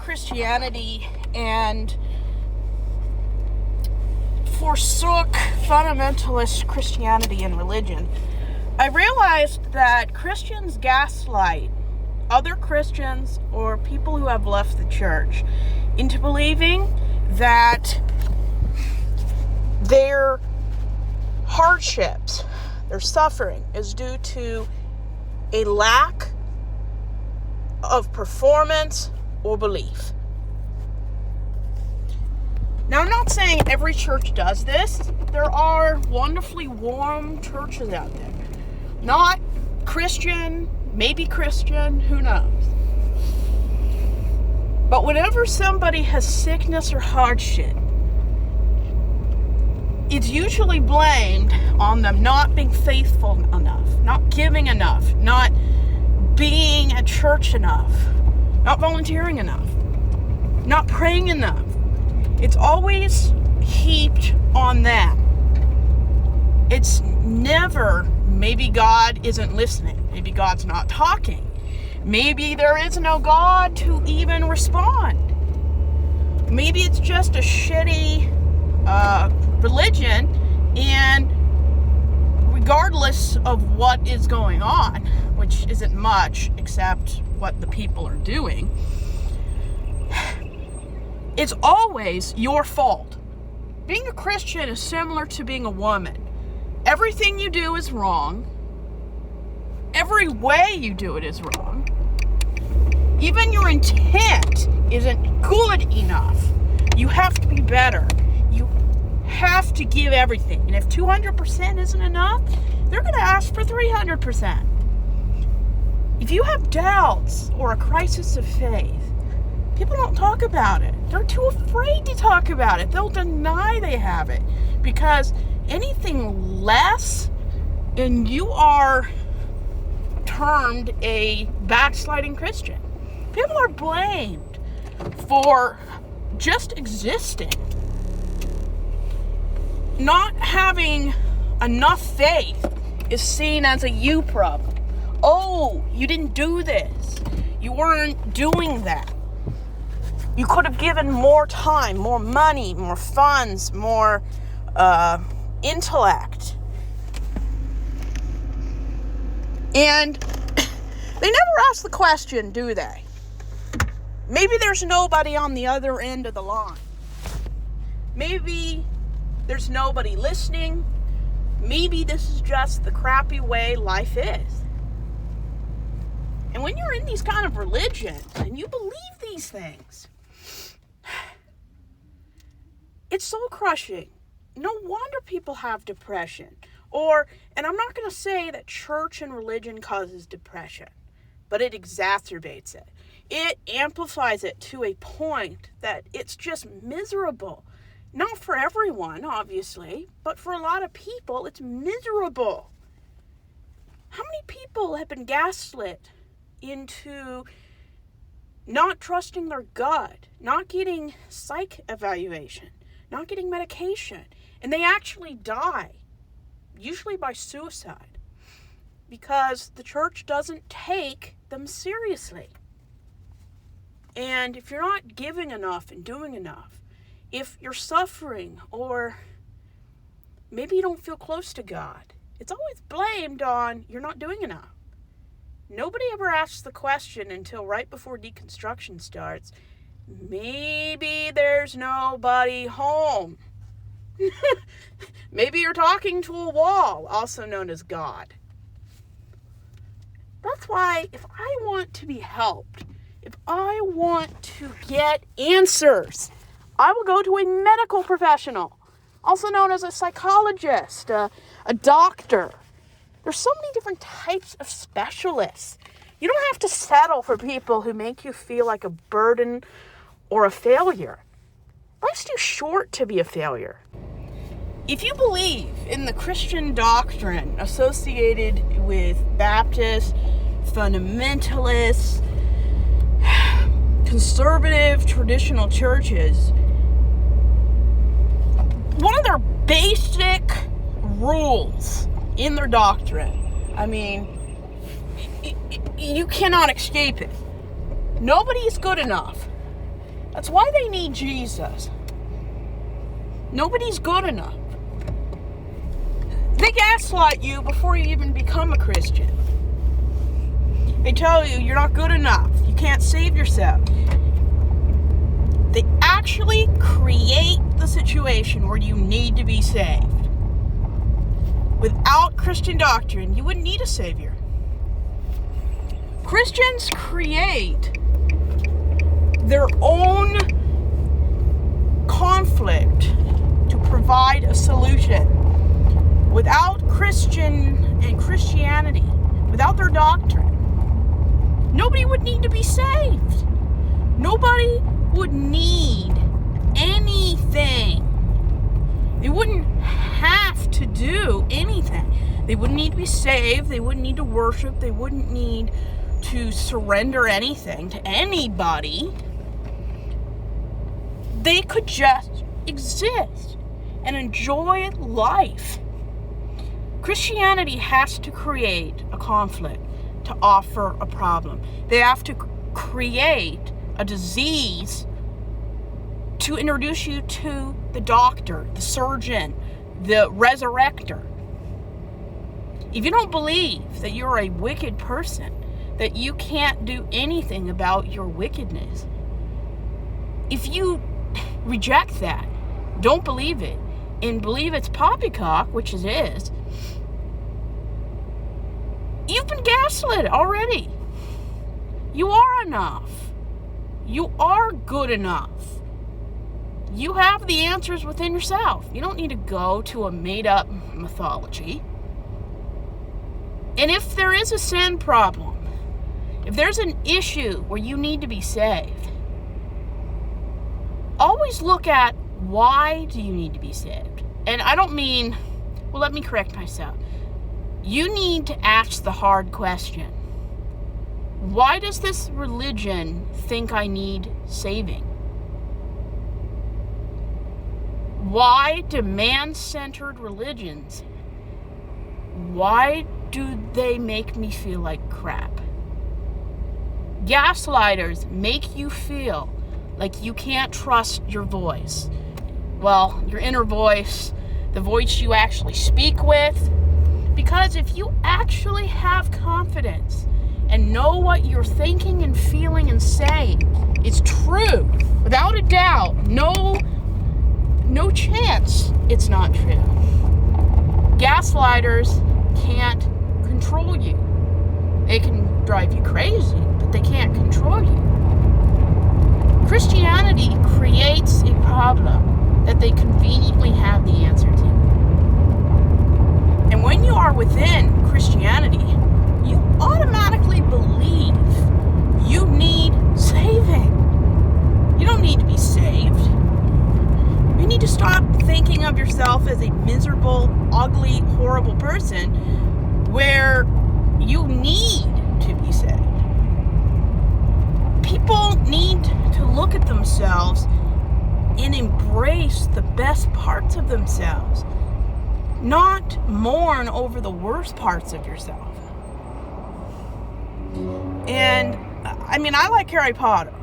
Christianity and forsook fundamentalist Christianity and religion, I realized that Christians gaslight other Christians or people who have left the church into believing that their hardships, their suffering is due to a lack of performance or belief. Now, I'm not saying every church does this. There are wonderfully warm churches out there. Not Christian, maybe Christian, who knows? But whenever somebody has sickness or hardship, it's usually blamed on them not being faithful enough, not giving enough, not being at church enough, not volunteering enough, not praying enough. It's always heaped on them. It's never, maybe God isn't listening, maybe God's not talking, maybe there is no God to even respond. Maybe it's just a shitty religion, and regardless of what is going on, which isn't much except what the people are doing, it's always your fault. Being a Christian is similar to being a woman. Everything you do is wrong. Every way you do it is wrong. Even your intent isn't good enough. You have to be better. You have to give everything. And if 200% isn't enough, they're going to ask for 300%. If you have doubts or a crisis of faith, people don't talk about it. They're too afraid to talk about it. They'll deny they have it. Because anything less, and you are termed a backsliding Christian. People are blamed for just existing. Not having enough faith is seen as a you problem. Oh, you didn't do this. You weren't doing that. You could have given more time, more money, more funds, more intellect. And they never ask the question, do they? Maybe there's nobody on the other end of the line. Maybe there's nobody listening. Maybe this is just the crappy way life is. And when you're in these kind of religions and you believe these things, it's soul crushing. No wonder people have depression. And I'm not going to say that church and religion causes depression, but it exacerbates it. It amplifies it to a point that it's just miserable. Not for everyone, obviously, but for a lot of people, it's miserable. How many people have been gaslit into not trusting their gut, not getting psych evaluation, not getting medication, and they actually die, usually by suicide, because the church doesn't take them seriously. And if you're not giving enough and doing enough, if you're suffering, or maybe you don't feel close to God, it's always blamed on you're not doing enough. Nobody ever asks the question until right before deconstruction starts, maybe there's nobody home. Maybe you're talking to a wall, also known as God. That's why if I want to be helped, if I want to get answers, I will go to a medical professional, also known as a psychologist, a doctor. There's so many different types of specialists. You don't have to settle for people who make you feel like a burden or a failure. Life's too short to be a failure. If you believe in the Christian doctrine associated with Baptist, fundamentalists, conservative, traditional churches, one of their basic rules in their doctrine, I mean, you cannot escape it. Nobody is good enough. That's why they need Jesus. Nobody's good enough. They gaslight you before you even become a Christian. They tell you you're not good enough. You can't save yourself. They actually create the situation where you need to be saved. Without Christian doctrine, you wouldn't need a savior. Christians create their own conflict to provide a solution. Without Christianity, without their doctrine, nobody would need to be saved. Nobody would need anything. They wouldn't have to do anything. They wouldn't need to be saved. They wouldn't need to worship. They wouldn't need to surrender anything to anybody. They could just exist and enjoy life. Christianity has to create a conflict to offer a problem. They have to create a disease to introduce you to the doctor, the surgeon, the resurrector. If you don't believe that you're a wicked person, that you can't do anything about your wickedness, if you reject that, don't believe it, and believe it's poppycock, which it is, you've been gaslit already. You are enough. You are good enough. You have the answers within yourself. You don't need to go to a made-up mythology. And if there is a sin problem, if there's an issue where you need to be saved, always look at why do you need to be saved. And I don't mean, well, let me correct myself. You need to ask the hard question. Why does this religion think I need saving? Why do man-centered religions, why do they make me feel like crap? Gaslighters make you feel like you can't trust your voice. Well, your inner voice, the voice you actually speak with. Because if you actually have confidence and know what you're thinking and feeling and saying is true, without a doubt, no chance it's not true. Gaslighters can't control you. They can drive you crazy, but they can't control you. Christianity creates a problem that they conveniently have the answer to. And when you are within Christianity, you automatically believe you need saving. You don't need to be saved. You need to stop thinking of yourself as a miserable, ugly, horrible person where you need to be saved. People need to look at themselves and embrace the best parts of themselves, not mourn over the worst parts of yourself. And I like Harry Potter.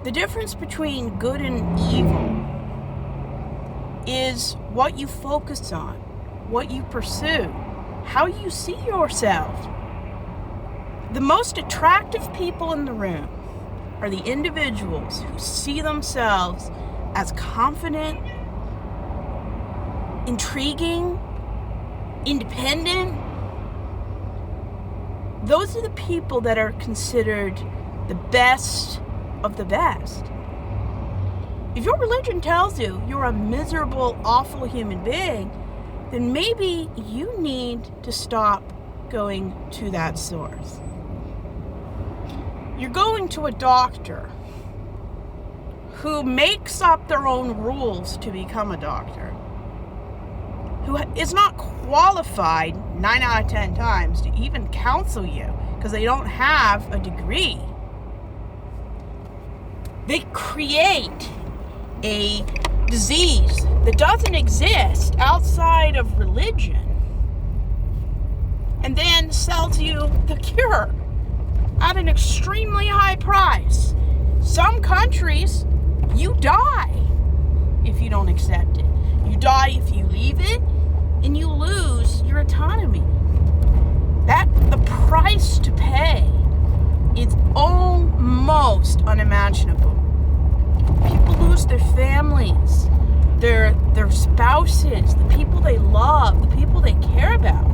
The difference between good and evil is what you focus on, what you pursue, how you see yourself. The most attractive people in the room are the individuals who see themselves as confident, intriguing, independent. Those are the people that are considered the best of the best. If your religion tells you you're a miserable, awful human being, then maybe you need to stop going to that source. You're going to a doctor who makes up their own rules to become a doctor, who is not qualified 9 out of 10 times to even counsel you because they don't have a degree. They create a disease that doesn't exist outside of religion and then sells you the cure out of an extremely high price. Some countries, you die if you don't accept it. You die if you leave it, and you lose your autonomy. The price to pay is almost unimaginable. People lose their families, their spouses, the people they love, the people they care about.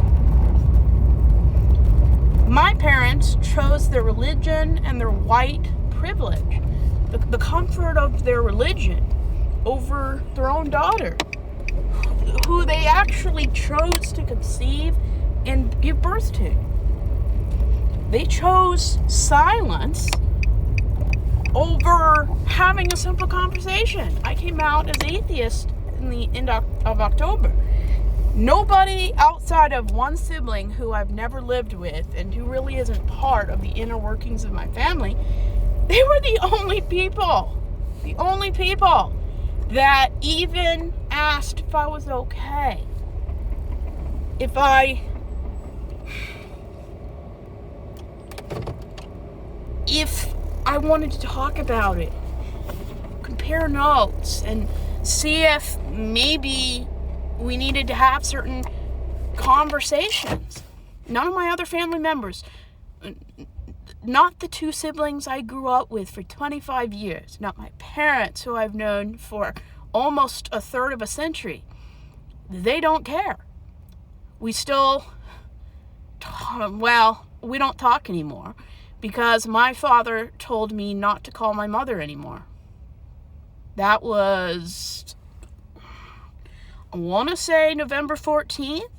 My parents chose their religion and their white privilege, the comfort of their religion, over their own daughter, who they actually chose to conceive and give birth to. They chose silence over having a simple conversation. I came out as atheist in the end of October. Nobody outside of one sibling who I've never lived with and who really isn't part of the inner workings of my family, they were the only people that even asked if I was okay. If I wanted to talk about it, compare notes, and see if maybe we needed to have certain conversations. None of my other family members, not the two siblings I grew up with for 25 years, not my parents who I've known for almost a third of a century, they don't care. We still, we don't talk anymore because my father told me not to call my mother anymore. That was, I want to say November 14th,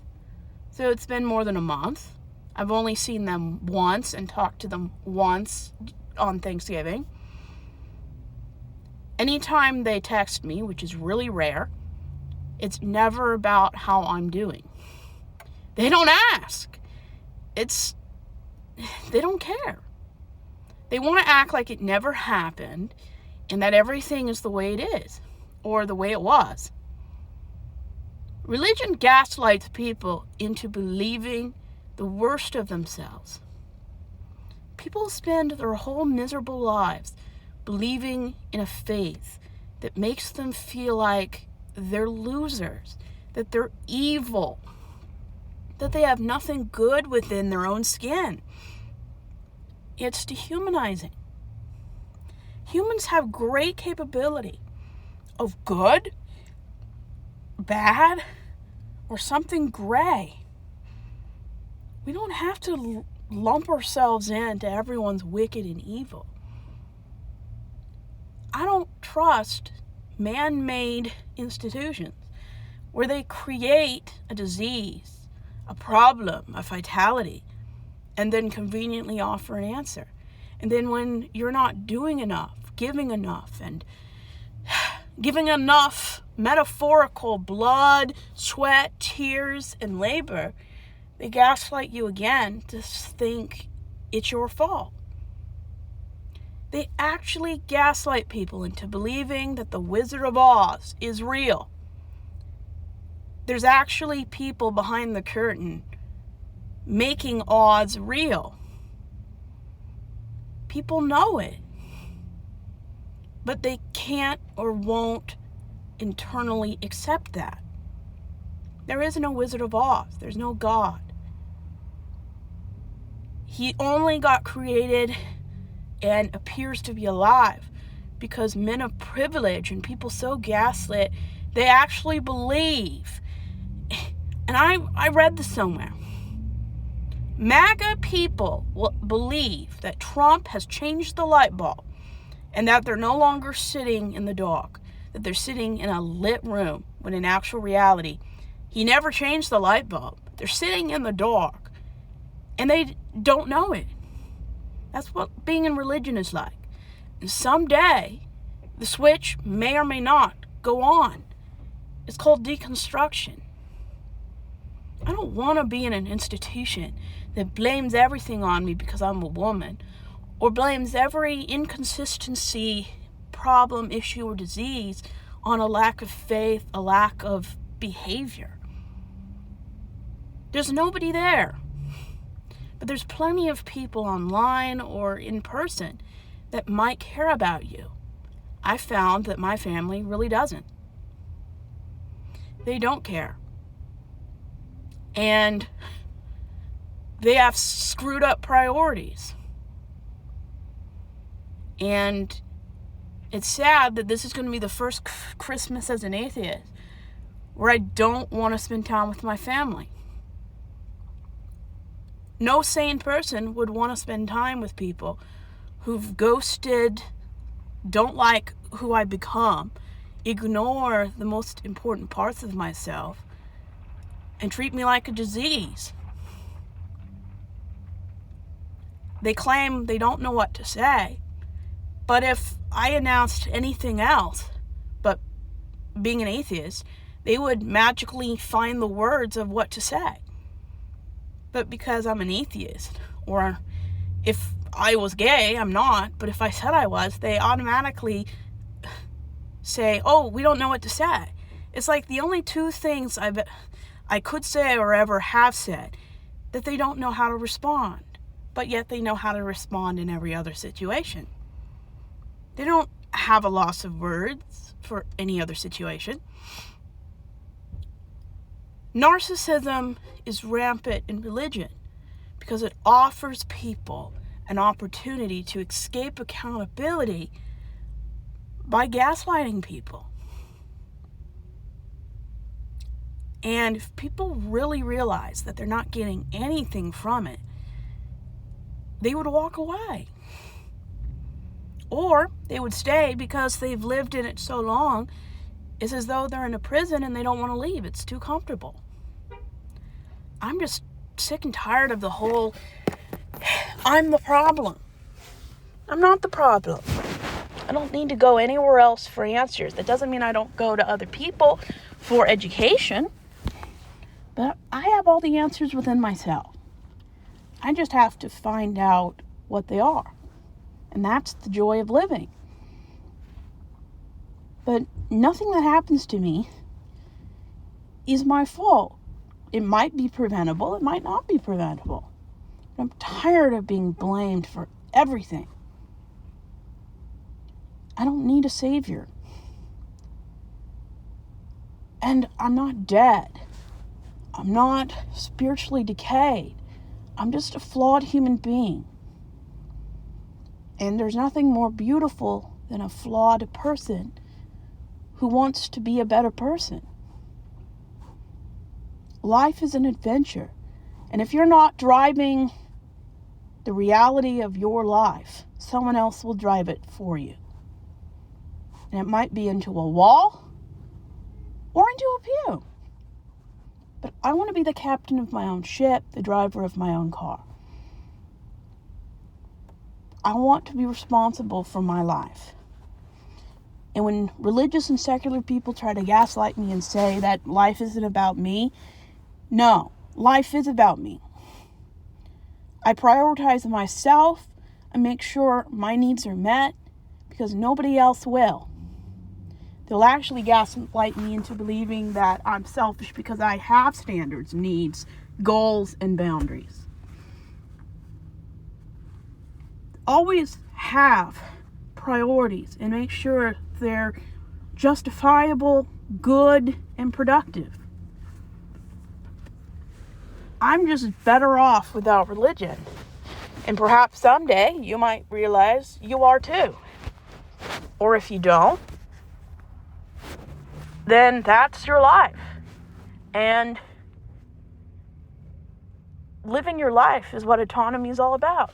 so it's been more than a month. I've only seen them once and talked to them once on Thanksgiving. Anytime they text me, which is really rare, it's never about how I'm doing. They don't ask. They don't care. They want to act like it never happened and that everything is the way it is or the way it was. Religion gaslights people into believing the worst of themselves. People spend their whole miserable lives believing in a faith that makes them feel like they're losers, that they're evil, that they have nothing good within their own skin. It's dehumanizing. Humans have great capability of good, bad, or something gray. We don't have to lump ourselves into everyone's wicked and evil. I don't trust man-made institutions where they create a disease, a problem, a fatality, and then conveniently offer an answer. And then when you're not doing enough, giving enough, and giving enough metaphorical blood, sweat, tears, and labor, they gaslight you again to think it's your fault. They actually gaslight people into believing that the Wizard of Oz is real. There's actually people behind the curtain making Oz real. People know it, but they can't or won't internally accept that. There is no Wizard of Oz. There's no God. He only got created and appears to be alive because men of privilege and people so gaslit, they actually believe. And I read this somewhere. MAGA people will believe that Trump has changed the light bulb and that they're no longer sitting in the dark, that they're sitting in a lit room, when in actual reality, he never changed the light bulb. They're sitting in the dark and they don't know it. That's what being in religion is like. And someday, the switch may or may not go on. It's called deconstruction. I don't want to be in an institution that blames everything on me because I'm a woman, or blames every inconsistency, problem, issue, or disease on a lack of faith, a lack of behavior. There's nobody there. But there's plenty of people online or in person that might care about you. I found that my family really doesn't. They don't care. And they have screwed up priorities. And it's sad that this is going to be the first Christmas as an atheist where I don't want to spend time with my family. No sane person would want to spend time with people who've ghosted, don't like who I become, ignore the most important parts of myself, and treat me like a disease. They claim they don't know what to say, but if I announced anything else but being an atheist, they would magically find the words of what to say. But because I'm an atheist, or if I was gay, I'm not, but if I said I was, they automatically say, oh, we don't know what to say. It's like the only two things I could say or ever have said, that they don't know how to respond, but yet they know how to respond in every other situation. They don't have a loss of words for any other situation. Narcissism is rampant in religion because it offers people an opportunity to escape accountability by gaslighting people. And if people really realize that they're not getting anything from it, they would walk away. Or they would stay because they've lived in it so long. It's as though they're in a prison and they don't want to leave. It's too comfortable. I'm just sick and tired of the whole, I'm the problem. I'm not the problem. I don't need to go anywhere else for answers. That doesn't mean I don't go to other people for education. But I have all the answers within myself. I just have to find out what they are. And that's the joy of living. But nothing that happens to me is my fault. It might be preventable. It might not be preventable. But I'm tired of being blamed for everything. I don't need a savior. And I'm not dead. I'm not spiritually decayed. I'm just a flawed human being. And there's nothing more beautiful than a flawed person who wants to be a better person. Life is an adventure. And if you're not driving the reality of your life, someone else will drive it for you. And it might be into a wall or into a pew. But I want to be the captain of my own ship, the driver of my own car. I want to be responsible for my life. And when religious and secular people try to gaslight me and say that life isn't about me, no, life is about me. I prioritize myself and make sure my needs are met because nobody else will. They'll actually gaslight me into believing that I'm selfish because I have standards, needs, goals, and boundaries. Always have priorities and make sure they're justifiable, good, and productive. I'm just better off without religion. And perhaps someday you might realize you are too. Or if you don't, then that's your life. And living your life is what autonomy is all about.